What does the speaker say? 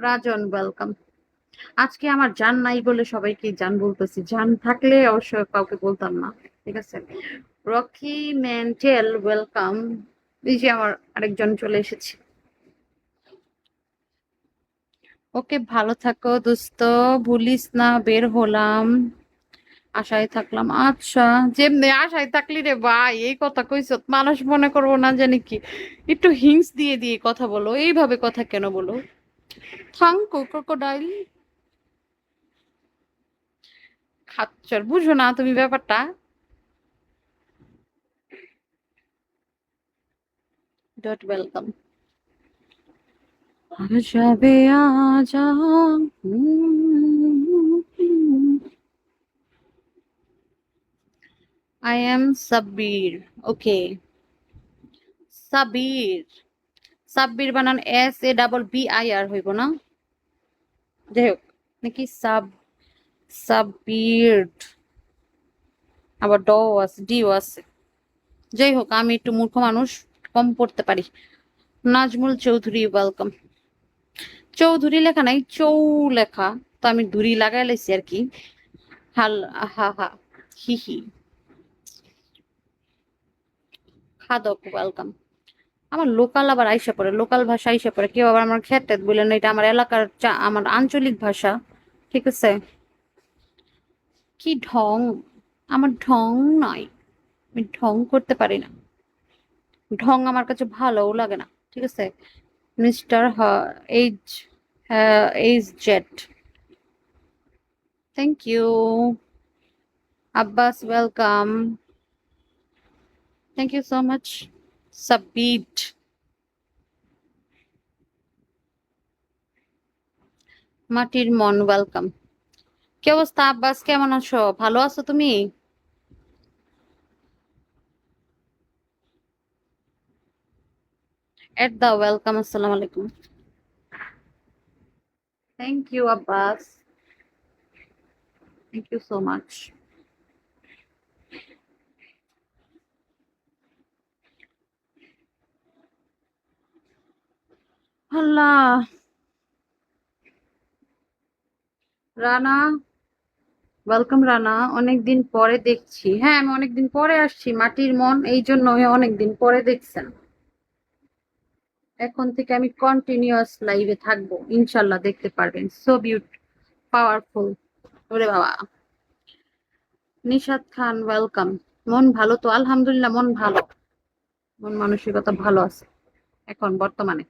রাজন welcome. আজকে আমার জান নাই বলে সবাইকে জান বলতেছি, জান থাকলে অবশ্য কাউকে বলতাম না। ঠিক আছে। Rocky mental welcome. এই যে আমার আরেকজন চলে এসেছে। ওকে, ভালো থাকো দোস্ত, ভুলিস না। বের হলাম, আশায় থাকলাম। আচ্ছা, যেমনি আশায় থাকলি রে ভাই, এই কথা কইছ, মানুষ মনে করবো না জানি কি। একটু হিংস দিয়ে দিয়ে কথা বলো, এইভাবে কথা কেন বলো? Thank you crocodile. খাচ্চর, বুঝো না তুমি ব্যাপারটা। ডট ওয়েলকাম। যাবে আজা। I am Sabbir. Okay, Sabir. Sabbir বানান SABBIR হইব না? যাই হোক, নাকি সাব্বির। আবার ড আছে, ডিও আছে। যাই হোক, আমি একটু মূর্খ মানুষ, কম পড়তে পারি। নাজমুল চৌধুরী ওয়েলকাম। চৌধুরী লেখা নাই, চৌ লেখা। তো আমি ধুরি লাগাই লাইছি আর কি। হাল, হা হা, হি হি। খাদক ওয়েলকাম। আমার লোকাল আবার আইসা পড়ে, লোকাল ভাষা আইসা পড়ে, কেউ আবার আমার খেতে বললেন এটা আমার এলাকার আমার আঞ্চলিক ভাষা। ঠিক আছে। কি ঢং! আমার ঢং নাই, আমি ঢং করতে পারি না। ঢং আমার কাছে ভালোও লাগে না। ঠিক আছে। Mister H H Z, thank you. Abbas welcome, thank you so much. সাব্বিট। মাটির মন ওয়েলকাম। কি অবস্থা আব্বাস, কেমন আছো? ভালো আছো তুমি? এট দা ওয়েলকাম, আসসালামু আলাইকুম। Thank you Abbas, thank you so much. Allah. Rana welcome. Rana, অনেকদিন পরে দেখছি। হ্যাঁ, আমি অনেকদিন পরে আসছি মাটির মন, এই জন্য অনেকদিন পরে দেখছেন। এখন থেকে আমি কন্টিনিউয়াস লাইভে থাকবো, ইনশাল্লাহ দেখতে পারবেন। So powerful. ওরে বাবা। নিশাত খান ওয়েলকাম। মন ভালো তো? আলহামদুলিল্লাহ, মন ভালো। মন মানসিকতা ভালো আছে এখন বর্তমানে।